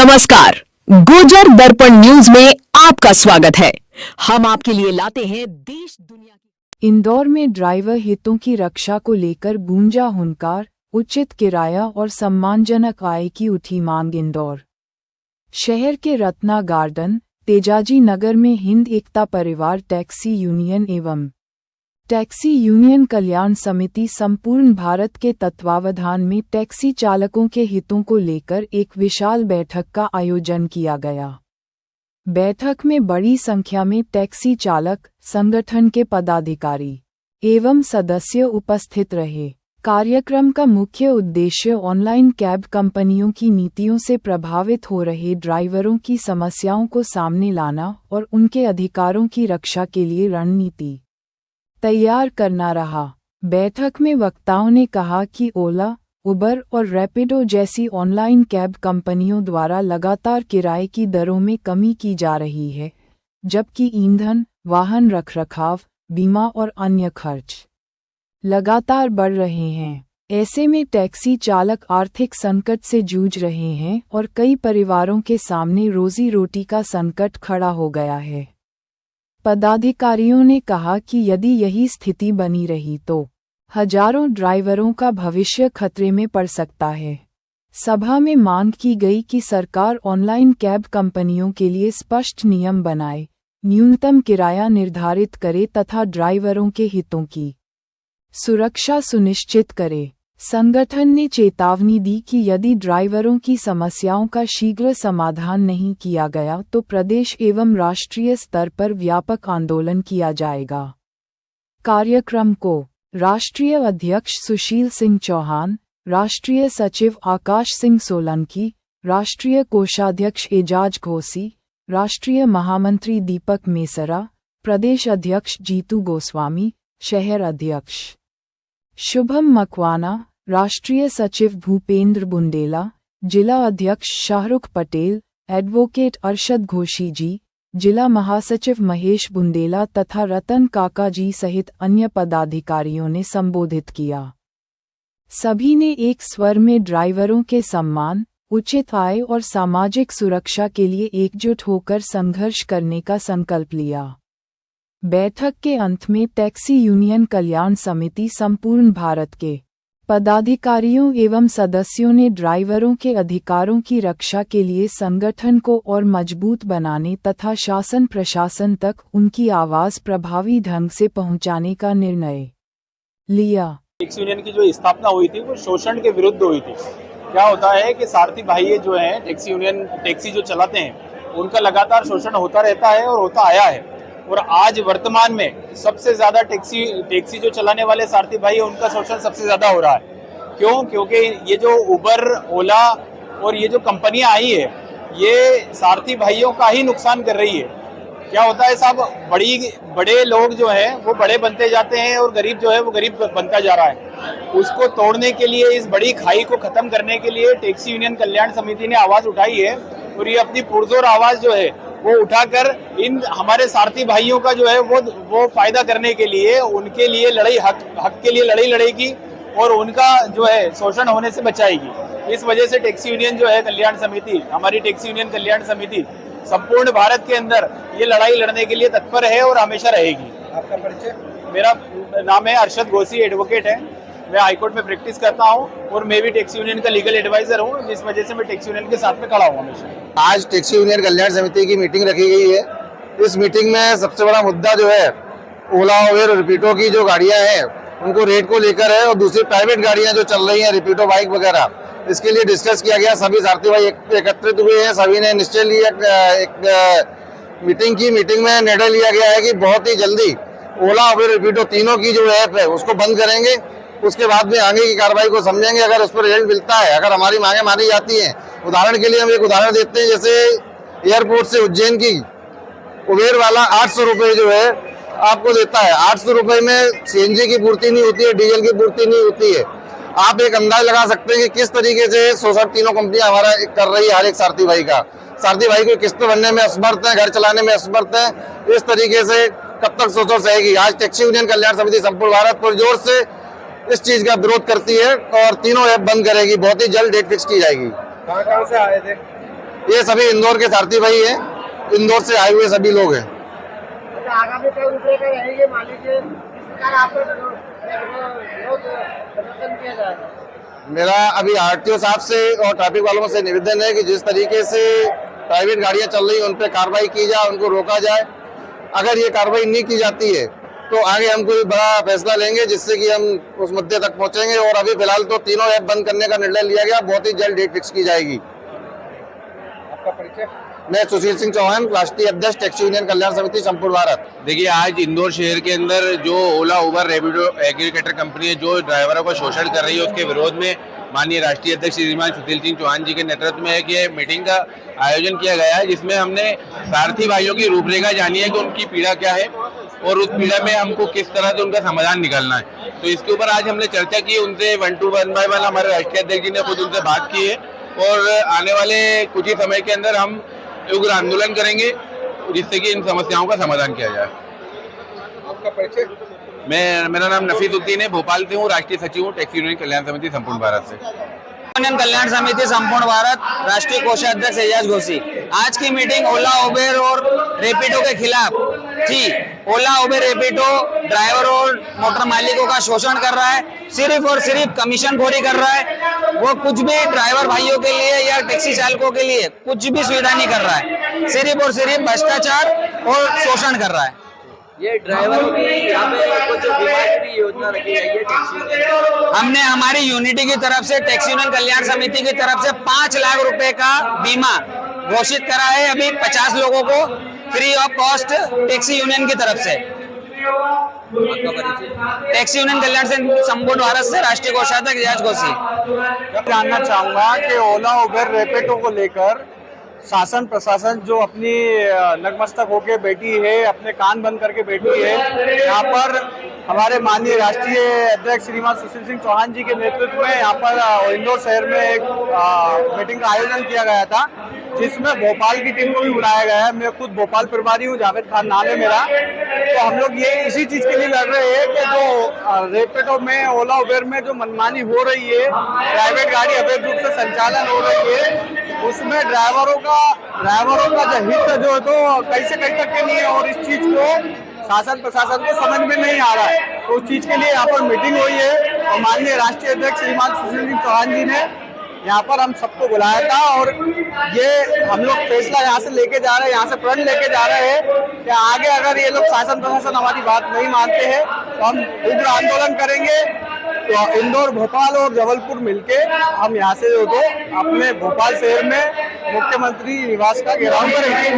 नमस्कार, गुर्जर दर्पण न्यूज में आपका स्वागत है। हम आपके लिए लाते हैं देश दुनिया की। इंदौर में ड्राइवर हितों की रक्षा को लेकर गूंजा हुंकार, उचित किराया और सम्मानजनक आय की उठी मांग। इंदौर शहर के रत्ना गार्डन, तेजाजी नगर में हिंद एकता परिवार टैक्सी यूनियन एवं टैक्सी यूनियन कल्याण समिति संपूर्ण भारत के तत्वावधान में टैक्सी चालकों के हितों को लेकर एक विशाल बैठक का आयोजन किया गया। बैठक में बड़ी संख्या में टैक्सी चालक संगठन के पदाधिकारी एवं सदस्य उपस्थित रहे। कार्यक्रम का मुख्य उद्देश्य ऑनलाइन कैब कंपनियों की नीतियों से प्रभावित हो रहे ड्राइवरों की समस्याओं को सामने लाना और उनके अधिकारों की रक्षा के लिए रणनीति तैयार करना रहा। बैठक में वक्ताओं ने कहा कि ओला, उबर और रैपिडो जैसी ऑनलाइन कैब कंपनियों द्वारा लगातार किराए की दरों में कमी की जा रही है, जबकि ईंधन, वाहन रखरखाव, बीमा और अन्य खर्च लगातार बढ़ रहे हैं। ऐसे में टैक्सी चालक आर्थिक संकट से जूझ रहे हैं और कई परिवारों के सामने रोजी रोटी का संकट खड़ा हो गया है। पदाधिकारियों ने कहा कि यदि यही स्थिति बनी रही तो हजारों ड्राइवरों का भविष्य खतरे में पड़ सकता है। सभा में मांग की गई कि सरकार ऑनलाइन कैब कंपनियों के लिए स्पष्ट नियम बनाए, न्यूनतम किराया निर्धारित करे तथा ड्राइवरों के हितों की सुरक्षा सुनिश्चित करे। संगठन ने चेतावनी दी कि यदि ड्राइवरों की समस्याओं का शीघ्र समाधान नहीं किया गया तो प्रदेश एवं राष्ट्रीय स्तर पर व्यापक आंदोलन किया जाएगा। कार्यक्रम को राष्ट्रीय अध्यक्ष सुशील सिंह चौहान, राष्ट्रीय सचिव आकाश सिंह सोलंकी, राष्ट्रीय कोषाध्यक्ष एजाज घोसी, राष्ट्रीय महामंत्री दीपक मेसरा, प्रदेश अध्यक्ष जीतू गोस्वामी, शहर अध्यक्ष शुभम मकवाना, राष्ट्रीय सचिव भूपेंद्र बुंदेला, जिला अध्यक्ष शाहरुख पटेल, एडवोकेट अरशद घोषी जी, जिला महासचिव महेश बुंदेला तथा रतन काका जी सहित अन्य पदाधिकारियों ने संबोधित किया। सभी ने एक स्वर में ड्राइवरों के सम्मान, उचित आय और सामाजिक सुरक्षा के लिए एकजुट होकर संघर्ष करने का संकल्प लिया। बैठक के अंत में टैक्सी यूनियन कल्याण समिति संपूर्ण भारत के पदाधिकारियों एवं सदस्यों ने ड्राइवरों के अधिकारों की रक्षा के लिए संगठन को और मजबूत बनाने तथा शासन प्रशासन तक उनकी आवाज प्रभावी ढंग से पहुंचाने का निर्णय लिया। टैक्सी यूनियन की जो स्थापना हुई थी वो शोषण के विरुद्ध हुई थी। क्या होता है कि सारथी भाई जो हैं टैक्सी यूनियन टैक्सी जो चलाते हैं उनका लगातार शोषण होता रहता है और होता आया है, और आज वर्तमान में सबसे ज्यादा टैक्सी जो चलाने वाले सारथी भाई है उनका शोषण सबसे ज्यादा हो रहा है। क्यों? क्योंकि ये जो उबर, ओला और ये जो कंपनियां आई है ये सारथी भाइयों का ही नुकसान कर रही है। क्या होता है साहब, बड़े लोग जो हैं वो बड़े बनते जाते हैं और गरीब जो है वो गरीब बनता जा रहा है। उसको तोड़ने के लिए, इस बड़ी खाई को खत्म करने के लिए टैक्सी यूनियन कल्याण समिति ने आवाज उठाई है, और ये अपनी पुरजोर आवाज जो है वो उठाकर इन हमारे सारथी भाइयों का जो है वो फायदा करने के लिए, उनके लिए लड़ाई, हक के लिए लड़ाई लड़ेगी और उनका जो है शोषण होने से बचाएगी। इस वजह से टैक्सी यूनियन जो है कल्याण समिति, हमारी टैक्सी यूनियन कल्याण समिति संपूर्ण भारत के अंदर ये लड़ाई लड़ने के लिए तत्पर है और हमेशा रहेगी। आपका परिचय? मेरा नाम है अरशद घोसी, एडवोकेट है। मैं हाईकोर्ट में प्रैक्टिस करता हूं और मैं भी टैक्सी यूनियन का लीगल एडवाइजर हूं, जिस वजह से मैं टैक्सी यूनियन के साथ में खड़ा हूं हमेशा। आज टैक्सी यूनियन कल्याण समिति की मीटिंग रखी गई है। इस मीटिंग में सबसे बड़ा मुद्दा जो है ओला, उबेर और रैपिडो की जो गाड़ियां हैं उनको रेट को लेकर है, और दूसरी प्राइवेट गाड़ियां जो चल रही हैं, रैपिडो बाइक वगैरह, इसके लिए डिस्कस किया गया। सभी सारथी भाई एकत्रित हुए हैं, सभी ने निश्चय लिया, एक मीटिंग में निर्णय लिया गया है कि बहुत ही जल्दी ओला, उबेर, रैपिडो तीनों की जो ऐप है उसको बंद करेंगे। उसके बाद में आगे की कार्रवाई को समझेंगे। अगर उस पर रिजल्ट मिलता है, अगर हमारी मांगे मानी जाती हैं, उदाहरण के लिए हम एक उदाहरण देते हैं, जैसे एयरपोर्ट से उज्जैन की उबेर वाला 800 रुपये जो है आपको देता है। 800 रुपये में सीएनजी की पूर्ति नहीं होती है, डीजल की पूर्ति नहीं होती है। आप एक अंदाज लगा सकते हैं कि किस तरीके से सोशल तीनों कंपनियां हमारा कर रही है हर एक सारथी भाई का। सारथी भाई को किस्त भरने में असमर्थ है, घर चलाने में असमर्थ है। इस तरीके से कब तक सोचो सहेगी। आज टैक्सी यूनियन कल्याण समिति संपूर्ण भारत पर जोर से इस चीज का विरोध करती है और तीनों ऐप बंद करेगी। बहुत ही जल्द डेट फिक्स की जाएगी। कहाँ से आए थे? ये सभी इंदौर के सारथी भाई हैं, इंदौर से आए हुए सभी लोग हैं। आगामी कई रूपरेखा रहेगी मालिक के इस प्रकार आपका विरोध प्रदर्शन किया जाएगा। मेरा अभी आरटीओ साहब से और ट्रैफिक वालों से निवेदन है कि जिस तरीके से प्राइवेट गाड़ियां चल रही हैं उन पर कार्रवाई की जाए, उनको रोका जाए। अगर ये कार्रवाई नहीं की जाती है तो आगे हम कोई बड़ा फैसला लेंगे जिससे कि हम उस मुद्दे तक पहुंचेंगे। और अभी फिलहाल तो तीनों ऐप बंद करने का निर्णय लिया गया, बहुत ही जल्द डेट फिक्स की जाएगी। आपका परिचय? मैं सुशील सिंह चौहान, राष्ट्रीय अध्यक्ष टैक्सी यूनियन कल्याण समिति संपूर्ण भारत। देखिए, आज इंदौर शहर के अंदर जो ओला उबर रैपिडो एग्रीगेटर कंपनी है जो ड्राइवरों को शोषण कर रही है, उसके विरोध में माननीय राष्ट्रीय अध्यक्ष श्रीमान सुशील सिंह चौहान जी के नेतृत्व में एक ये मीटिंग का आयोजन किया गया है, जिसमें हमने सारथी भाइयों की रूपरेखा जानी है कि उनकी पीड़ा क्या है और उस पीड़ा में हमको किस तरह से उनका समाधान निकालना है। तो इसके ऊपर आज हमने चर्चा की, उनसे 1 by 1 हमारे राष्ट्रीय अध्यक्ष जी ने खुद उनसे बात की है और आने वाले कुछ ही समय के अंदर हम उग्र आंदोलन करेंगे जिससे कि इन समस्याओं का समाधान किया जाए। आपका परिचय? मेरा नाम नफीसुद्दीन है, भोपाल से हूँ, राष्ट्रीय सचिव हूँ टैक्सी यूनियन कल्याण समिति संपूर्ण भारत से। यूनियन कल्याण समिति संपूर्ण भारत राष्ट्रीय कोषाध्यक्ष एजाज घोसी। आज की मीटिंग ओला उबेर और रैपिडो के खिलाफ थी। ओला उबेर रैपिडो ड्राइवरों और मोटर मालिकों का शोषण कर रहा है, सिर्फ और सिर्फ कमीशनखोरी कर रहा है। वो कुछ भी ड्राइवर भाइयों के लिए या टैक्सी चालकों के लिए कुछ भी सुविधा नहीं कर रहा है, सिर्फ और सिर्फ भ्रष्टाचार और शोषण कर रहा है। ये ड्राइवरों की यहाँ पे कुछ बीमा की योजना रखी गई है टैक्सी। हमने हमारी यूनिटी की तरफ से टैक्सी यूनियन कल्याण समिति की तरफ से 5 लाख रुपए का बीमा घोषित करा है अभी 50 लोगों को free of cost taxi union की तरफ से। टैक्सी यूनियन कल्याण से संपूर्ण भारत से राष्ट्रीय कोषाध्यक्ष एजाज घोसी। जानना चाहूंगा कि ओला उबर रैपिडो को लेकर शासन प्रशासन जो अपनी नतमस्तक होके बैठी है, अपने कान बंद करके बैठी है, यहाँ पर हमारे माननीय राष्ट्रीय अध्यक्ष श्रीमान सुशील सिंह चौहान जी के नेतृत्व में यहाँ पर इंदौर शहर में एक मीटिंग का आयोजन किया गया था, जिसमें भोपाल की टीम को भी बुलाया गया है। मैं खुद भोपाल प्रभारी हूँ, जावेद खान नाम है मेरा। तो हम लोग ये इसी चीज के लिए लड़ रहे हैं कि जो रैपिडो में ओला उबेर में जो मनमानी हो रही है, प्राइवेट गाड़ी अवैध रूप से संचालन हो रही है, उसमें ड्राइवरों का जो हित जो है तो कहीं से कहीं तक के नहीं है और इस चीज को शासन प्रशासन को समझ में नहीं आ रहा है। तो उस चीज के लिए यहाँ पर मीटिंग हुई है और माननीय राष्ट्रीय अध्यक्ष श्रीमान सुशील सिंह चौहान जी ने यहाँ पर हम सबको बुलाया था और ये हम लोग फैसला यहाँ से लेके जा रहे हैं, यहाँ से प्रण लेके जा रहे हैं कि आगे अगर ये लोग शासन प्रशासन हमारी बात नहीं मानते हैं तो हम उग्र आंदोलन करेंगे। तो इंदौर, भोपाल और जबलपुर मिलके हम यहाँ से जो तो अपने भोपाल शहर में मुख्यमंत्री निवास का घेराव करेंगे।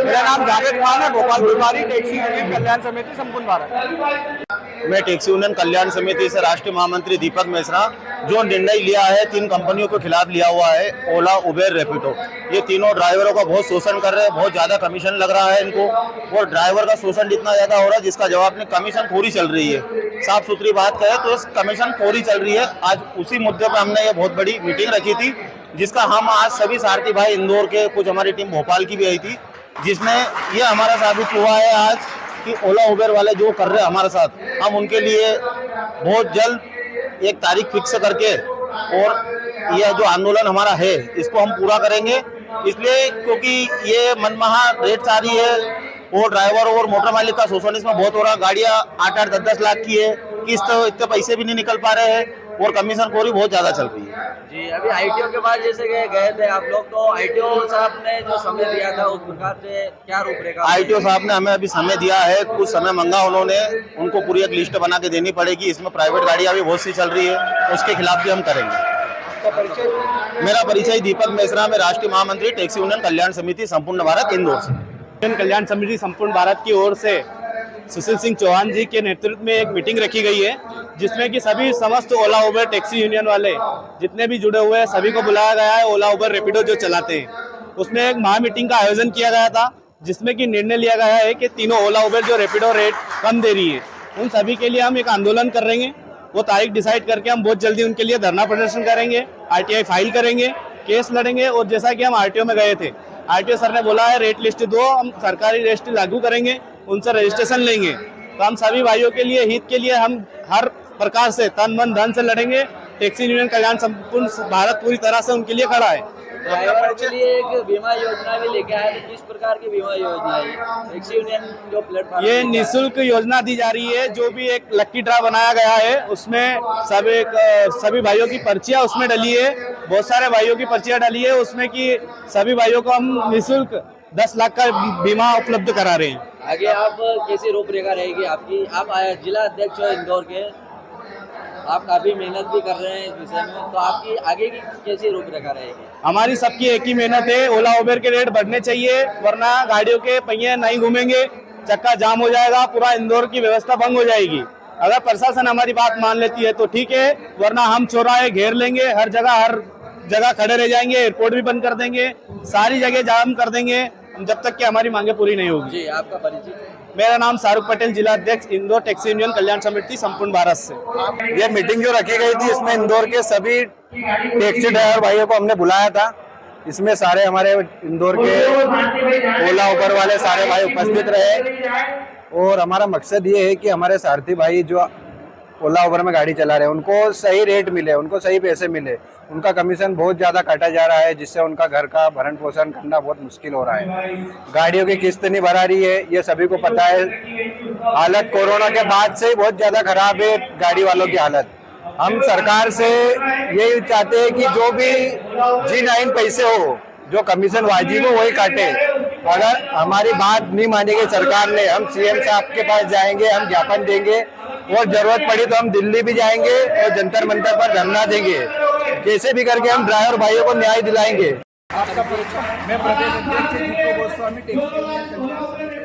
मेरा नाम जावेद खान है, भोपाल प्रभारी टैक्सी यूनियन कल्याण समिति संपूर्ण भारत। मैं टैक्सी यूनियन कल्याण समिति से राष्ट्रीय महामंत्री दीपक मिश्रा। जो निर्णय लिया है 3 कंपनियों के खिलाफ लिया हुआ है, ओला उबेर रैपिडो, ये तीनों ड्राइवरों का बहुत शोषण कर रहे हैं, बहुत ज्यादा कमीशन लग रहा है इनको और ड्राइवर का शोषण इतना ज्यादा हो रहा है जिसका जवाब नहीं, कमीशन खोरी चल रही है। साफ सुथरी बात करें तो इस कमीशन खोरी चल रही है। आज उसी मुद्दे पर हमने ये बहुत बड़ी मीटिंग रखी थी, जिसका हम आज सभी सारथी भाई इंदौर के, कुछ हमारी टीम भोपाल की भी आई थी, जिसमें ये हमारा साबित हुआ है आज कि ओला उबेर वाले जो कर रहे हैं हमारे साथ, हम उनके लिए बहुत जल्द एक तारीख फिक्स करके और यह जो आंदोलन हमारा है इसको हम पूरा करेंगे। इसलिए क्योंकि ये मनमाहा रेट आ रही है और ड्राइवर और मोटर मालिक का शोषण इसमें बहुत हो रहा है। गाड़ियाँ 8-8, 10-10 लाख की है, किस्त इतने पैसे भी नहीं निकल पा रहे हैं और कमीशन खोरी बहुत ज्यादा चल रही है। जी, अभी आईटीओ के बाद जैसे गए थे आप लोग, तो आईटीओ साहब ने जो समय दिया था उस प्रकार से क्या रूपरेखा? आईटीओ साहब ने हमें अभी समय दिया है, कुछ समय मांगा उन्होंने, उनको पूरी एक लिस्ट बना के देनी पड़ेगी। इसमें प्राइवेट गाड़ियाँ भी बहुत सी चल रही है, उसके खिलाफ भी हम करेंगे। मेरा परिचय दीपक मिश्रा, मैं राष्ट्रीय महामंत्री टैक्सी यूनियन कल्याण समिति संपूर्ण भारत इंदौर से। यूनियन कल्याण समिति संपूर्ण भारत की ओर से सुशील सिंह चौहान जी के नेतृत्व में एक मीटिंग रखी गई है, जिसमें कि सभी समस्त ओला उबर टैक्सी यूनियन वाले जितने भी जुड़े हुए हैं सभी को बुलाया गया है। ओला उबर रैपिडो जो चलाते हैं उसमें एक महा मीटिंग का आयोजन किया गया था, जिसमें कि निर्णय लिया गया है कि तीनों ओला उबर जो रैपिडो रेट कम दे रही है उन सभी के लिए हम एक आंदोलन कर रहे हैं। वो तारीख डिसाइड करके हम बहुत जल्दी उनके लिए धरना प्रदर्शन करेंगे, आरटीआई फाइल करेंगे, केस लड़ेंगे। और जैसा कि हम आरटीओ में गए थे, आरटीओ सर ने बोला है रेट लिस्ट दो, हम सरकारी रजिस्ट्री लागू करेंगे, उनसे रजिस्ट्रेशन लेंगे। तो हम सभी भाइयों के लिए, हित के लिए हम हर प्रकार से तन मन धन से लड़ेंगे टैक्सी यूनियन कल्याण संपूर्ण भारत पूरी तरह से उनके लिए खड़ा है। ड्राइवर के लिए एक बीमा योजना भी लेके आए थे, किस प्रकार की बीमा योजना है? टैक्सी यूनियन जो प्लेटफॉर्म ये निःशुल्क योजना दी जा रही है, जो भी एक लक्की ड्रा बनाया गया है उसमें सभी भाइयों की पर्चियां उसमें डली है, बहुत सारे भाइयों की पर्चियां डली है उसमें कि सभी भाइयों को हम निःशुल्क 10 लाख का बीमा उपलब्ध करा रहे हैं। आगे आप कैसी रूपरेखा रहेगी आपकी? आप जिला अध्यक्ष हो इंदौर के, आप काफी मेहनत भी कर रहे हैं इस विषय में, तो आपकी आगे की कैसी रूपरेखा रहेगी? हमारी सबकी एक ही मेहनत है, ओला उबेर के रेट बढ़ने चाहिए, वरना गाड़ियों के पहिए नहीं घूमेंगे, चक्का जाम हो जाएगा, पूरा इंदौर की व्यवस्था भंग हो जाएगी। अगर प्रशासन हमारी बात मान लेती है तो ठीक है, वरना हम चौराहे घेर लेंगे, हर जगह खड़े रह जाएंगे, एयरपोर्ट भी बंद कर देंगे, सारी जगह जाम कर देंगे जब तक कि हमारी मांगे पूरी नहीं होगी। जी, आपका परिचय? मेरा नाम शाहरुख पटेल, जिला अध्यक्ष इंदौर टैक्सी यूनियन कल्याण समिति संपूर्ण भारत से। ये मीटिंग जो रखी गई थी इसमें इंदौर के सभी टैक्सी ड्राइवर भाइयों को हमने बुलाया था। इसमें सारे हमारे इंदौर के ओला उबर वाले सारे भाई उपस्थित रहे और हमारा मकसद ये है कि हमारे सारथी भाई जो ओला उबर में गाड़ी चला रहे हैं उनको सही रेट मिले, उनको सही पैसे मिले। उनका कमीशन बहुत ज़्यादा काटा जा रहा है, जिससे उनका घर का भरण पोषण करना बहुत मुश्किल हो रहा है। गाड़ियों की किस्त नहीं भरा रही है, ये सभी को पता है। हालत कोरोना के बाद से ही बहुत ज़्यादा खराब है गाड़ी वालों की हालत। हम सरकार से यही चाहते हैं कि जो भी G9 पैसे हो, जो कमीशन वाजिब हो वही काटे। अगर हमारी बात नहीं मानेगी सरकार ने, हम CM साहब के पास जाएंगे, हम ज्ञापन देंगे और जरूरत पड़ी तो हम दिल्ली भी जाएंगे और जंतर मंतर पर धरना देंगे। कैसे भी करके हम ड्राइवर भाइयों को न्याय दिलाएंगे। आपका परिचय? मैं प्रदेश अध्यक्ष गोस्वामी टैक्सी यूनियन